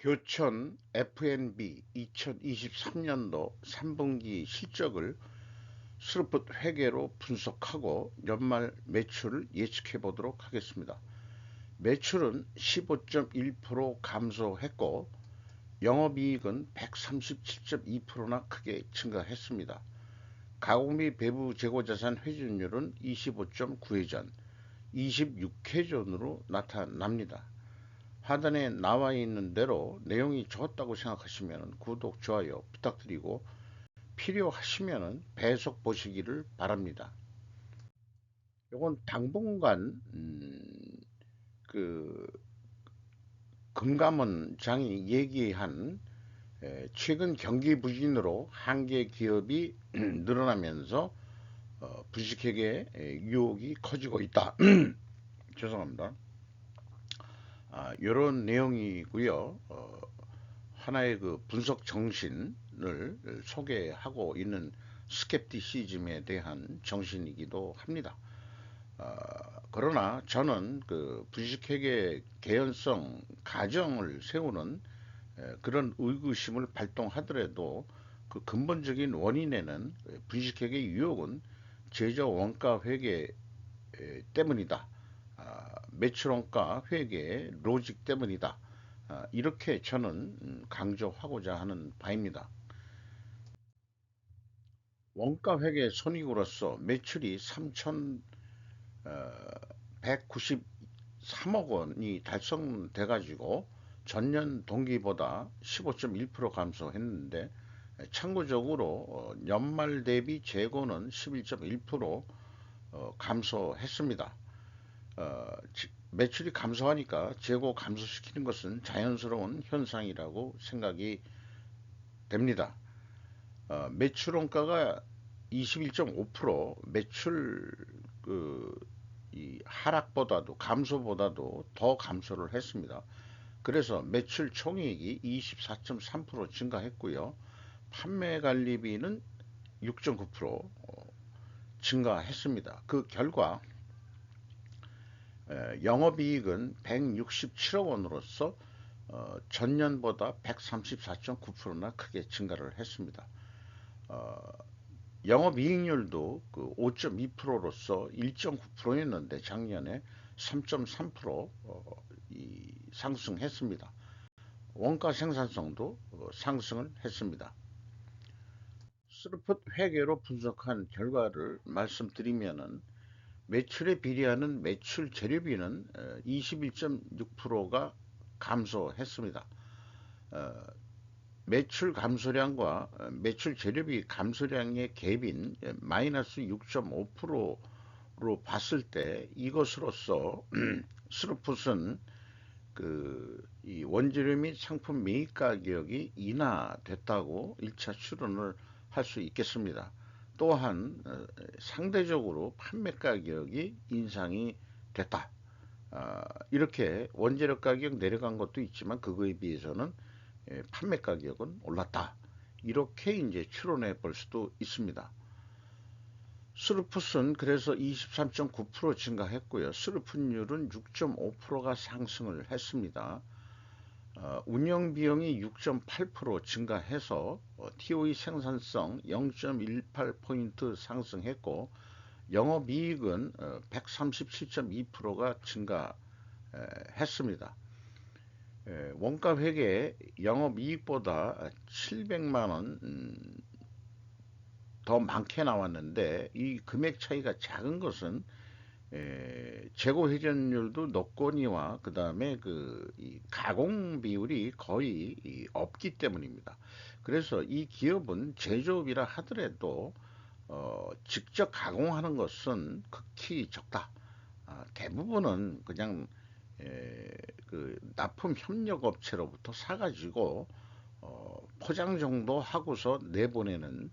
교촌 F&B 2023년도 3분기 실적을 스루풋 회계로 분석하고 연말 매출을 예측해 보도록 하겠습니다. 매출은 15.1% 감소했고 영업이익은 137.2%나 크게 증가했습니다. 가공비 배부 재고자산 회전율은 25.9회전, 26회전으로 나타납니다. 하단에 나와 있는 대로 내용이 좋았다고 생각하시면 구독, 좋아요 부탁드리고 필요하시면 배속 보시기를 바랍니다. 요건 당분간 그 금감원장이 얘기한 최근 경기 부진으로 한계 기업이 늘어나면서 부식회계 유혹이 커지고 있다. 죄송합니다. 이런 내용이고요. 하나의 그 분석 정신을 소개하고 있는 스캡티시즘에 대한 정신이기도 합니다. 그러나 저는 그 분식회계 개연성 가정을 세우는 그런 의구심을 발동하더라도 그 근본적인 원인에는 분식회계 유혹은 제조 원가 회계 때문이다. 매출원가 회계 로직 때문이다. 이렇게 저는 강조하고자 하는 바입니다. 원가 회계 손익으로서 매출이 3,193억 원이 달성돼 가지고 전년 동기보다 15.1% 감소했는데 참고적으로 연말 대비 재고는 11.1% 감소했습니다. 매출이 감소하니까 재고 감소시키는 것은 자연스러운 현상이라고 생각이 됩니다. 매출 원가가 21.5% 매출 이 하락보다도 감소보다도 더 감소를 했습니다. 그래서 매출 총이익이 24.3% 증가했고요. 판매 관리비는 6.9% 증가했습니다. 그 결과 영업이익은 167억 원으로서 전년보다 134.9%나 크게 증가를 했습니다. 영업이익률도 그 5.2%로서 1.9%였는데 작년에 3.3% 상승했습니다. 원가 생산성도 상승을 했습니다. 스루풋 회계로 분석한 결과를 말씀드리면은 매출에 비례하는 매출 재료비는 21.6%가 감소했습니다. 매출 감소량과 매출 재료비 감소량의 갭인 마이너스 6.5%로 봤을 때 이것으로서 스루풋은 이 원재료 및 상품 매입 가격이 인하됐다고 1차 추론을 할 수 있겠습니다. 또한 상대적으로 판매 가격이 인상이 됐다. 이렇게 원재료 가격 내려간 것도 있지만 그거에 비해서는 판매 가격은 올랐다. 이렇게 이제 추론해 볼 수도 있습니다. 스루풋은 그래서 23.9% 증가했고요. 스루풋률은 6.5%가 상승을 했습니다. 운영 비용이 6.8% 증가해서 TOE 생산성 0.18포인트 상승했고 영업이익은 137.2%가 증가했습니다. 원가 회계 영업이익보다 700만 원 더 많게 나왔는데 이 금액 차이가 작은 것은 재고 회전율도 높거니와 그 다음에 이 가공 비율이 거의 없기 때문입니다. 그래서 이 기업은 제조업이라 하더라도 직접 가공하는 것은 극히 적다. 대부분은 그냥 그 납품 협력 업체로부터 사가지고 포장 정도 하고서 내보내는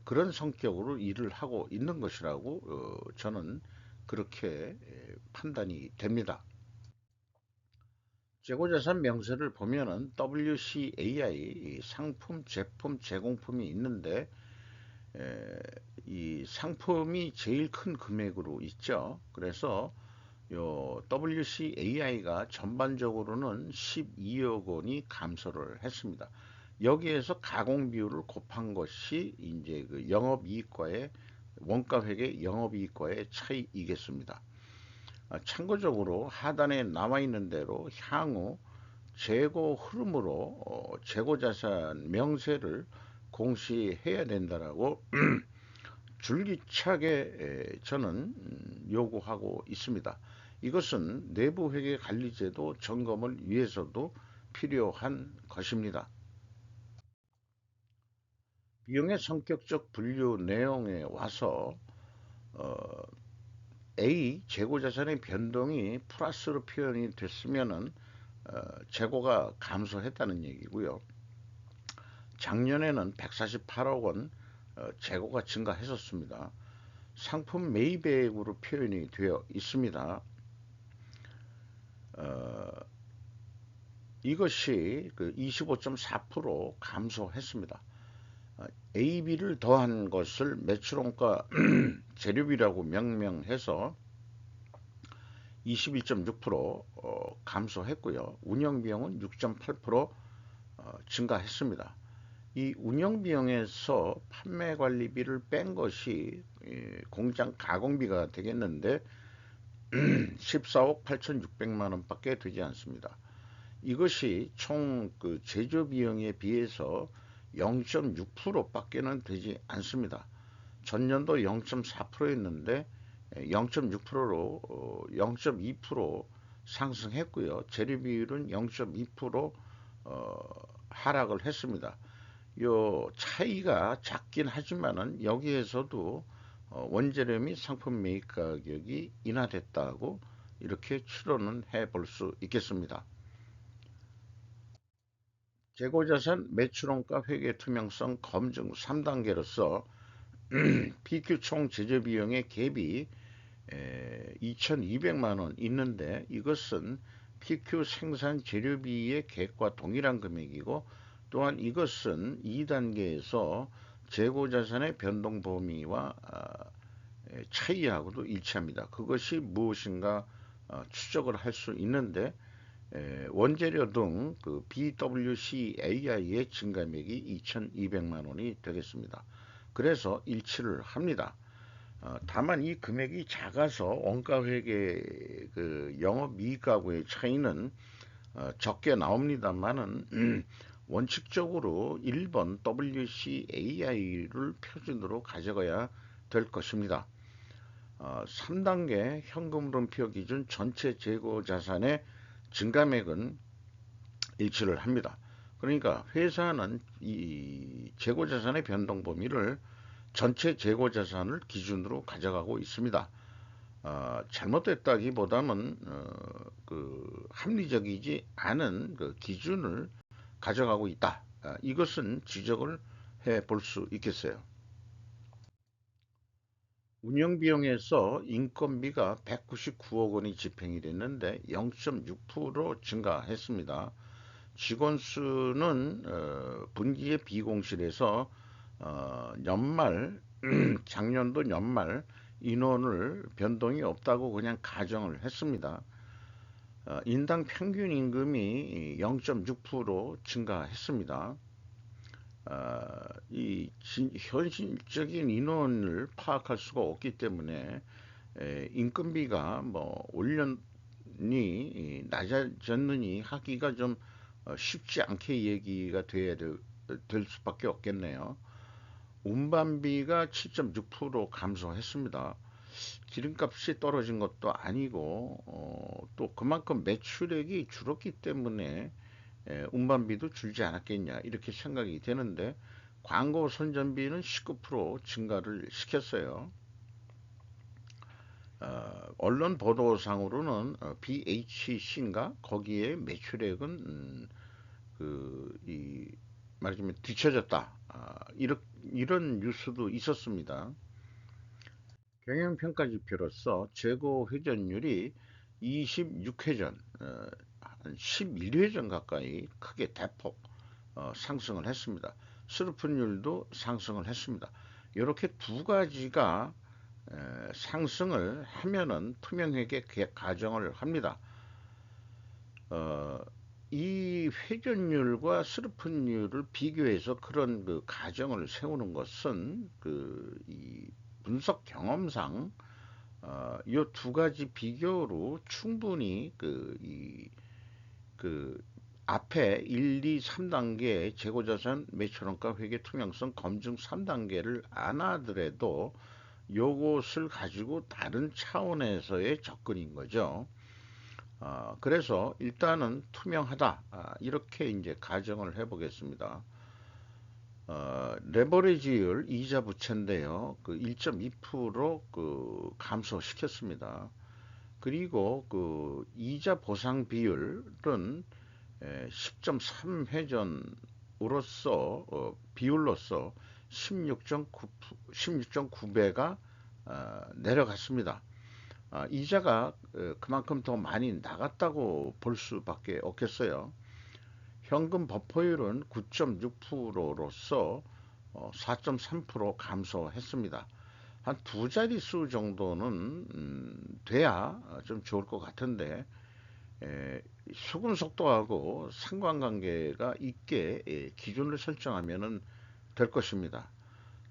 그런 성격으로 일을 하고 있는 것이라고 저는 그렇게 판단이 됩니다. 재고자산 명세를 보면은 WCAI 상품, 제품, 제공품이 있는데 이 상품이 제일 큰 금액으로 있죠. 그래서 요 WCAI가 전반적으로는 12억 원이 감소를 했습니다. 여기에서 가공 비율을 곱한 것이 이제 그 영업이익과의 원가회계 영업이익과의 차이이겠습니다. 참고적으로 하단에 나와 있는 대로 향후 재고 흐름으로 재고 자산 명세를 공시해야 된다라고 줄기차게 저는 요구하고 있습니다. 이것은 내부 회계 관리제도 점검을 위해서도 필요한 것입니다. 비용의 성격적 분류 내용에 와서 어, A 재고자산의 변동이 플러스로 표현이 됐으면은 재고가 감소했다는 얘기고요. 작년에는 148억 원 재고가 증가했었습니다. 상품 매입액으로 표현이 되어 있습니다. 어, 이것이 그 25.4% 감소했습니다. AB를 더한 것을 매출원가 재료비라고 명명해서 21.6% 감소했고요. 운영비용은 6.8% 증가했습니다. 이 운영비용에서 판매관리비를 뺀 것이 공장 가공비가 되겠는데 14억 8,600만 원밖에 되지 않습니다. 이것이 총 그 제조 비용에 비해서 0.6%밖에는 되지 않습니다. 전년도 0.4%였는데 0.6%로 0.2% 상승했고요. 재료 비율은 0.2% 하락을 했습니다. 요 차이가 작긴 하지만은 여기에서도 원재료 및 상품 매입 가격이 인하됐다고 이렇게 추론은 해볼 수 있겠습니다. 재고자산 매출원가 회계 투명성 검증 3단계로서 PQ 총 제조 비용의 갭이 2,200만 원 있는데 이것은 PQ 생산 재료비의 갭과 동일한 금액이고 또한 이것은 2단계에서 재고자산의 변동 범위와 차이하고도 일치합니다. 그것이 무엇인가 추적을 할 수 있는데 원재료 등 그 BWCAI의 증감액이 2,200만 원이 되겠습니다. 그래서 일치를 합니다. 다만 이 금액이 작아서 원가회계 그 영업이익하고의 차이는 적게 나옵니다만은 원칙적으로 1번 WCAI를 표준으로 가져가야 될 것입니다. 3단계 현금흐름표 기준 전체 재고 자산의 증감액은 일치를 합니다. 그러니까 회사는 이 재고 자산의 변동 범위를 전체 재고 자산을 기준으로 가져가고 있습니다. 잘못됐다기보다는 그 합리적이지 않은 그 기준을 가져가고 있다. 이것은 지적을 해 볼 수 있겠어요. 운영비용에서 인건비가 199억 원이 집행이 됐는데 0.6% 증가했습니다. 직원 수는 분기의 비공실에서 연말 작년도 연말 인원을 변동이 없다고 그냥 가정을 했습니다. 인당 평균 임금이 0.6% 증가했습니다. 이 현실적인 인원을 파악할 수가 없기 때문에 인건비가 뭐 올렸니 낮아졌느니 하기가 좀 쉽지 않게 얘기가 될 수밖에 없겠네요. 운반비가 7.6% 감소했습니다. 기름값이 떨어진 것도 아니고 또 그만큼 매출액이 줄었기 때문에 운반비도 줄지 않았겠냐 이렇게 생각이 되는데 광고 선전비는 19% 증가를 시켰어요. 언론 보도상으로는 BHC인가 거기에 매출액은 말하자면 뒤처졌다. 이런 뉴스도 있었습니다. 경영평가지표로서 재고 회전율이 26회전, 한 11회전 가까이 크게 대폭 상승을 했습니다. 스루픈율도 상승을 했습니다. 이렇게 두 가지가 상승을 하면은 투명회계 가정을 합니다. 어, 이 회전율과 스루픈율을 비교해서 그런 그 가정을 세우는 것은 이 분석 경험상 이 두 가지 비교로 충분히 그 앞에 1, 2, 3단계 재고자산 매출원가 회계 투명성 검증 3단계를 안 하더라도 요것을 가지고 다른 차원에서의 접근인 거죠. 그래서 일단은 투명하다. 이렇게 이제 가정을 해 보겠습니다. 레버리지율 이자 부채인데요. 그 1.2% 감소시켰습니다. 그리고 그 이자 보상 비율은 10.3회전으로서 비율로서 16.9배가 내려갔습니다. 이자가 그만큼 더 많이 나갔다고 볼 수밖에 없겠어요. 현금 버퍼율은 9.6%로서 4.3% 감소했습니다. 한 두 자릿수 정도는 돼야 좀 좋을 것 같은데 수금 속도하고 상관관계가 있게 기준을 설정하면 될 것입니다.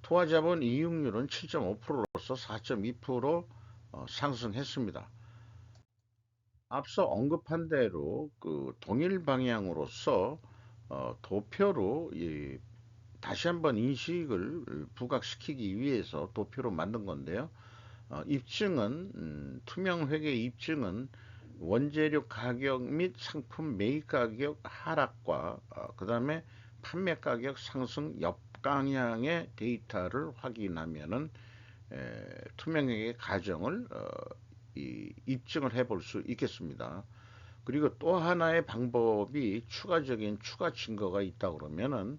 투하자본 이익률은 7.5%로서 4.2% 상승했습니다. 앞서 언급한 대로 그 동일 방향으로서 도표로 다시 한번 인식을 부각시키기 위해서 도표로 만든 건데요. 입증은 투명 회계 입증은 원재료 가격 및 상품 매입 가격 하락과 그 다음에 판매 가격 상승 역방향의 데이터를 확인하면은 투명회계 가정을 입증을 해볼 수 있겠습니다. 그리고 또 하나의 방법이 추가적인 추가 증거가 있다 그러면은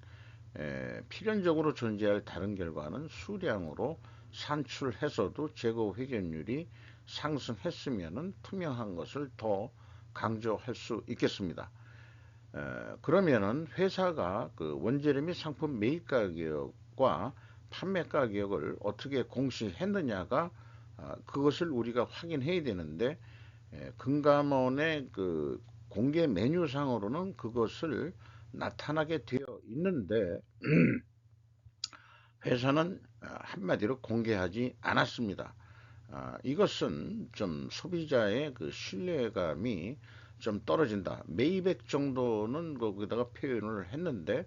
필연적으로 존재할 다른 결과는 수량으로 산출해서도 재고 회전율이 상승했으면은 투명한 것을 더 강조할 수 있겠습니다. 그러면은 회사가 그 원재료 및 상품 매입 가격과 판매 가격을 어떻게 공시했느냐가 그것을 우리가 확인해야 되는데 금감원의 그 공개 메뉴상으로는 그것을 나타나게 되어 있는데 회사는 한마디로 공개하지 않았습니다. 이것은 좀 소비자의 그 신뢰감이 좀 떨어진다. 매입액 정도는 거기다가 표현을 했는데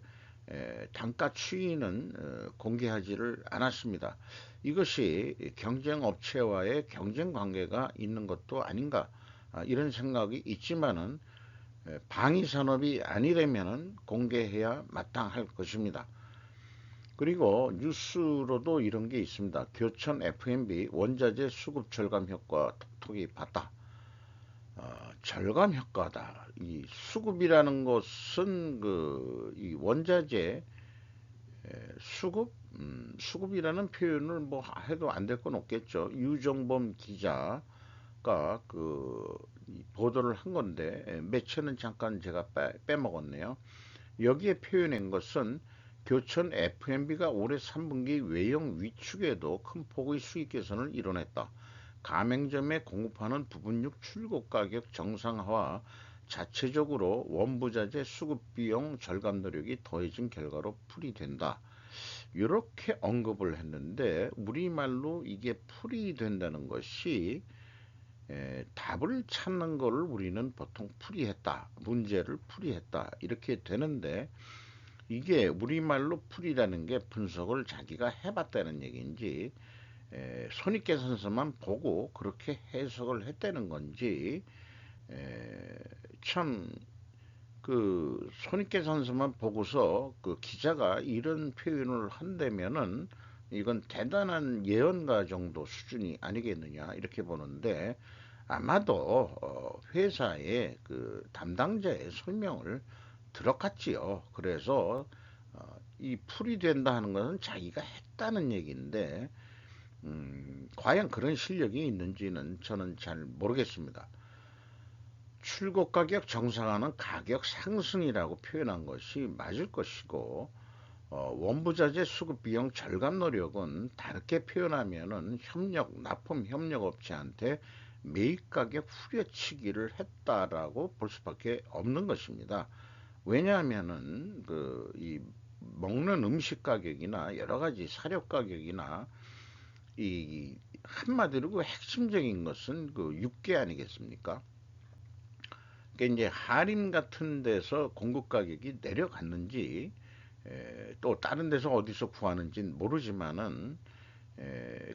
단가 추이는 공개하지를 않았습니다. 이것이 경쟁 업체와의 경쟁 관계가 있는 것도 아닌가 이런 생각이 있지만은 방위 산업이 아니라면은 공개해야 마땅할 것입니다. 그리고 뉴스로도 이런 게 있습니다. 교촌 F&B 원자재 수급 절감 효과 톡톡이 봤다. 절감 효과다. 이 수급이라는 것은 이 원자재 수급이라는 표현을 뭐 해도 안 될 건 없겠죠. 유정범 기자가 보도를 한 건데 매체는 잠깐 제가 빼먹었네요. 여기에 표현한 것은 교촌 F&B가 올해 3분기 외형 위축에도 큰 폭의 수익 개선을 이뤄냈다. 가맹점에 공급하는 부분육 출고 가격 정상화와 자체적으로 원부자재 수급 비용 절감 노력이 더해진 결과로 풀이된다. 이렇게 언급을 했는데 우리말로 이게 풀이된다는 것이 답을 찾는 것을 우리는 보통 풀이했다, 문제를 풀이했다 이렇게 되는데 이게 우리말로 풀이라는 게 분석을 자기가 해봤다는 얘기인지 손익계산서만 보고 그렇게 해석을 했다는 건지 참 그 손익계산서만 보고서 그 기자가 이런 표현을 한다면은 이건 대단한 예언가 정도 수준이 아니겠느냐 이렇게 보는데 아마도 회사의 그 담당자의 설명을 들어갔지요. 그래서 이 풀이 된다 하는 것은 자기가 했다는 얘기인데 과연 그런 실력이 있는지는 저는 잘 모르겠습니다. 출고 가격 정상화는 가격 상승이라고 표현한 것이 맞을 것이고 원부자재 수급 비용 절감 노력은 다르게 표현하면은 납품 협력업체한테 매입 가격 후려치기를 했다라고 볼 수밖에 없는 것입니다. 왜냐하면은 이 먹는 음식 가격이나 여러 가지 사료 가격이나 이 한마디로 그 핵심적인 것은 그 육개 아니겠습니까? 그러니까 이제 할인 같은 데서 공급 가격이 내려갔는지 또 다른 데서 어디서 구하는지는 모르지만은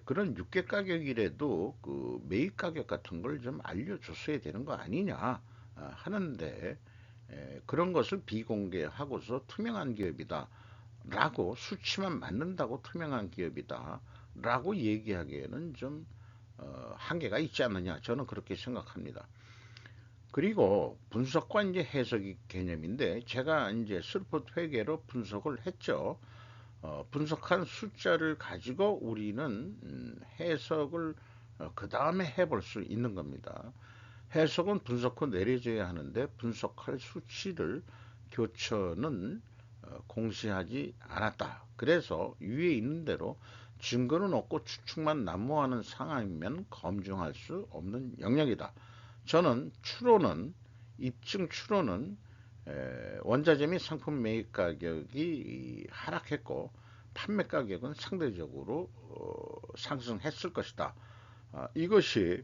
그런 육개 가격이라도 그 매입 가격 같은 걸 좀 알려줬어야 되는 거 아니냐 하는데 그런 것을 비공개하고서 투명한 기업이다 라고 수치만 맞는다고 투명한 기업이다 라고 얘기하기에는 좀 한계가 있지 않느냐 저는 그렇게 생각합니다. 그리고 분석과 이제 해석이 개념인데 제가 이제 스루풋 회계로 분석을 했죠. 분석한 숫자를 가지고 우리는 해석을 그 다음에 해볼 수 있는 겁니다. 해석은 분석 후 내려져야 하는데 분석할 수치를 교처는 공시하지 않았다. 그래서 위에 있는 대로 증거는 없고 추측만 난무하는 상황이면 검증할 수 없는 영역이다. 저는 입증 추론은 원자재 및 상품 매입 가격이 하락했고 판매 가격은 상대적으로 상승했을 것이다. 이것이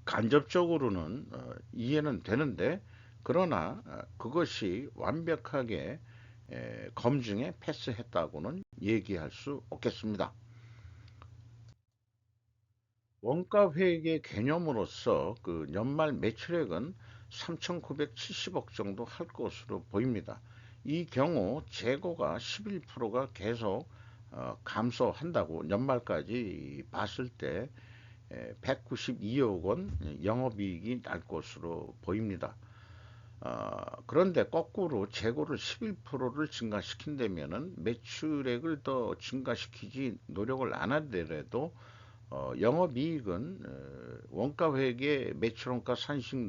간접적으로는 이해는 되는데 그러나 그것이 완벽하게 검증에 패스했다고는 얘기할 수 없겠습니다. 원가 회계 개념으로서 그 연말 매출액은 3,970억 정도 할 것으로 보입니다. 이 경우 재고가 11%가 계속 감소한다고 연말까지 봤을 때 192억 원 영업이익이 날 것으로 보입니다. 그런데 거꾸로 재고를 11%를 증가시킨다면은 매출액을 더 증가시키지 노력을 안 하더라도 영업이익은 원가회계 매출원가 산식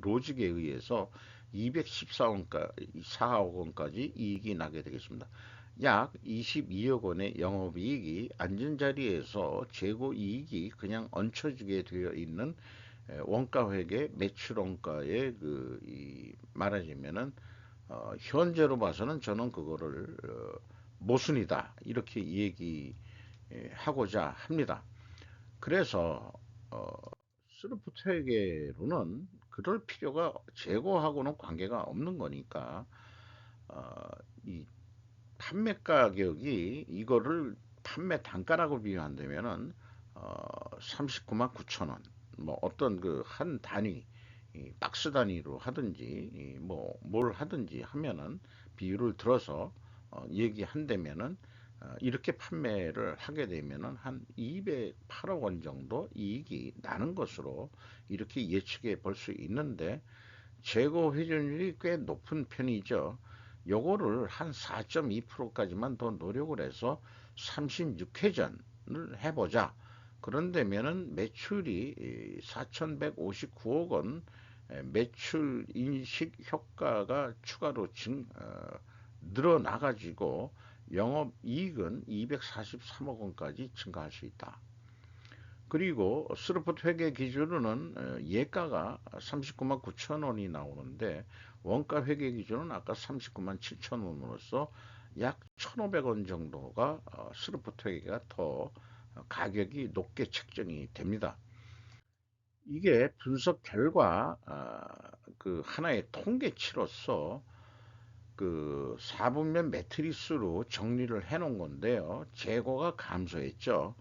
로직에 의해서 214억 원까지 이익이 나게 되겠습니다. 약 22억 원의 영업이익이 앉은 자리에서 재고 이익이 그냥 얹혀지게 되어 있는 원가회계 매출원가의 말하자면은 현재로 봐서는 저는 그거를 모순이다 이렇게 얘기하고자 합니다. 그래서 어, 스루프트회계로는 그럴 필요가 재고하고는 관계가 없는 거니까 어, 이 판매 가격이 이거를 판매 단가라고 비교한다면은 39만 9천 원, 뭐 어떤 그 한 단위, 박스 단위로 하든지 뭐 뭘 하든지 하면은 비율을 들어서 얘기한다면은 이렇게 판매를 하게 되면은 한 208억 원 정도 이익이 나는 것으로 이렇게 예측해 볼 수 있는데 재고 회전율이 꽤 높은 편이죠. 요거를 한 4.2%까지만 더 노력을 해서 36회전을 해보자. 그런다면은 매출이 4,159억 원 매출 인식 효과가 추가로 늘어나가지고 영업이익은 243억 원까지 증가할 수 있다. 그리고 스루풋 회계 기준으로는 예가가 39만 9천 원이 나오는데 원가 회계 기준은 아까 39만 7천 원으로서 약 1,500원 정도가 스루풋 회계가 더 가격이 높게 책정이 됩니다. 이게 분석 결과 그 하나의 통계치로서 그 4분면 매트리스로 정리를 해 놓은 건데요. 재고가 감소했죠.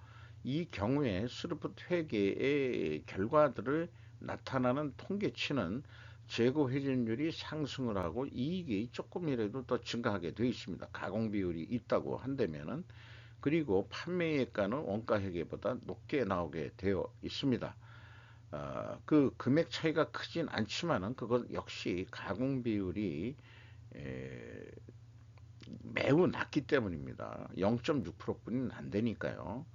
이 경우에 스루프트 회계의 결과들을 나타나는 통계치는 재고 회전율이 상승을 하고 이익이 조금이라도 더 증가하게 되어 있습니다. 가공 비율이 있다고 한다면은 그리고 판매액가는 원가 회계보다 높게 나오게 되어 있습니다. 그 금액 차이가 크진 않지만은 그것 역시 가공 비율이 에, 매우 낮기 때문입니다. 0.6%뿐이 안 되니까요.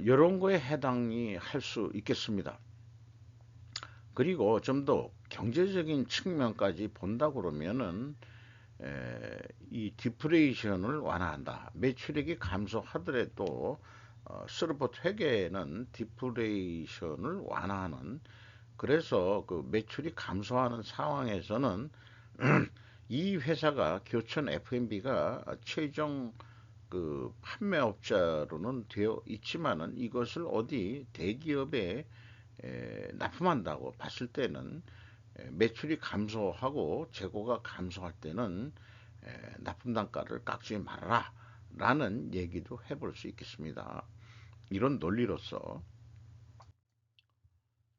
이런 거에 해당이 할 수 있겠습니다. 그리고 좀 더 경제적인 측면까지 본다 그러면은 이 디프레이션을 완화한다. 매출액이 감소하더라도 스루봇 회계는 디프레이션을 완화하는, 그래서 그 매출이 감소하는 상황에서는 이 회사가 교촌 F&B가 최종 그 판매업자로는 되어 있지만은 이것을 어디 대기업에 납품한다고 봤을 때는 매출이 감소하고 재고가 감소할 때는 납품 단가를 깎지 말아라 라는 얘기도 해볼 수 있겠습니다. 이런 논리로서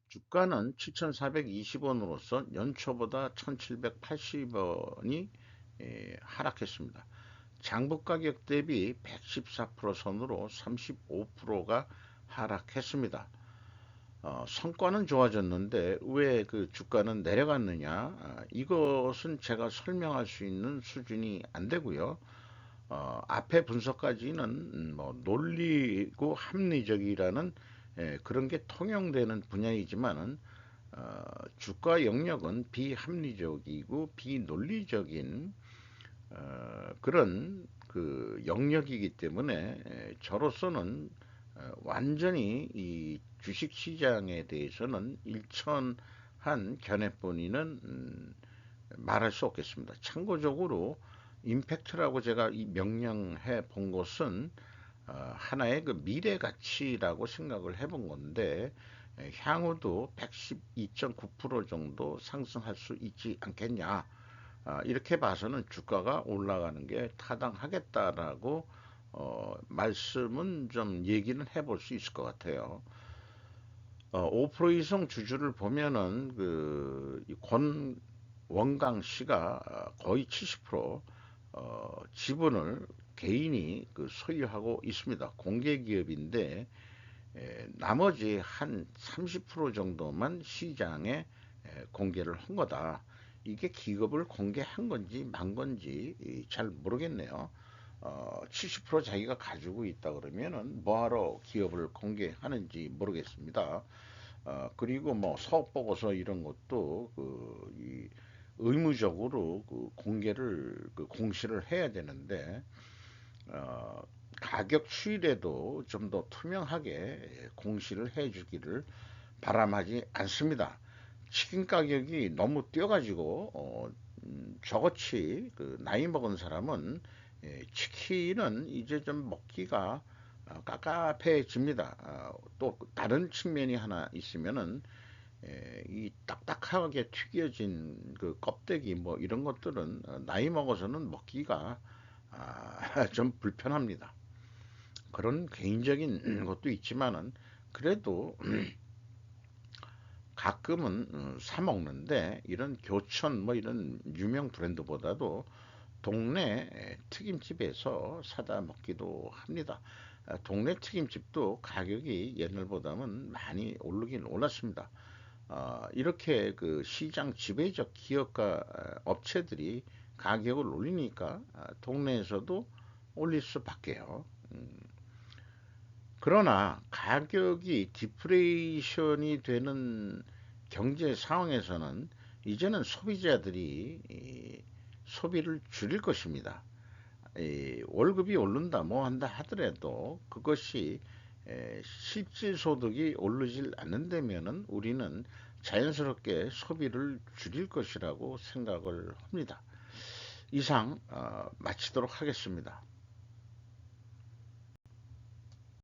주가는 7,420원으로서 연초보다 1,780원이 하락했습니다. 장부 가격 대비 114% 선으로 35%가 하락했습니다. 성과는 좋아졌는데 왜 그 주가는 내려갔느냐? 이것은 제가 설명할 수 있는 수준이 안 되고요. 앞에 분석까지는 뭐 논리고 합리적이라는 그런 게 통용되는 분야이지만은 주가 영역은 비합리적이고 비논리적인 그런 그 영역이기 때문에 저로서는 완전히 이 주식 시장에 대해서는 일천한 견해뿐이는 말할 수 없겠습니다. 참고적으로 임팩트라고 제가 이 명명해 본 것은 하나의 그 미래 가치라고 생각을 해본 건데 향후도 112.9% 정도 상승할 수 있지 않겠냐. 이렇게 봐서는 주가가 올라가는 게 타당하겠다라고 말씀은 좀 얘기는 해볼 수 있을 것 같아요. 5% 이상 주주를 보면은 권 원강 씨가 거의 70% 지분을 개인이 그 소유하고 있습니다. 공개 기업인데 나머지 한 30% 정도만 시장에 공개를 한 거다. 이게 기업을 공개한 건지 만 건지 잘 모르겠네요. 70% 자기가 가지고 있다 그러면은 뭐하러 기업을 공개하는지 모르겠습니다. 그리고 뭐 사업 보고서 이런 것도 의무적으로 그 공개를 그 공시를 해야 되는데 어, 가격 추이에도 좀 더 투명하게 공시를 해주기를 바람하지 않습니다. 치킨 가격이 너무 뛰어가지고 저같이 그 나이 먹은 사람은 치킨은 이제 좀 먹기가 깝깝해집니다. 또 다른 측면이 하나 있으면은 이 딱딱하게 튀겨진 그 껍데기 뭐 이런 것들은 나이 먹어서는 먹기가 좀 불편합니다. 그런 개인적인 것도 있지만은 그래도 가끔은 사 먹는데 이런 교촌 뭐 이런 유명 브랜드보다도 동네 튀김집에서 사다 먹기도 합니다. 동네 튀김집도 가격이 옛날보다는 많이 오르긴 올랐습니다. 이렇게 그 시장 지배적 기업과 업체들이 가격을 올리니까 동네에서도 올릴 수밖에요. 그러나 가격이 디프레이션이 되는 경제 상황에서는 이제는 소비자들이 소비를 줄일 것입니다. 월급이 오른다 뭐 한다 하더라도 그것이 실질 소득이 오르질 않는다면은 우리는 자연스럽게 소비를 줄일 것이라고 생각을 합니다. 이상 마치도록 하겠습니다.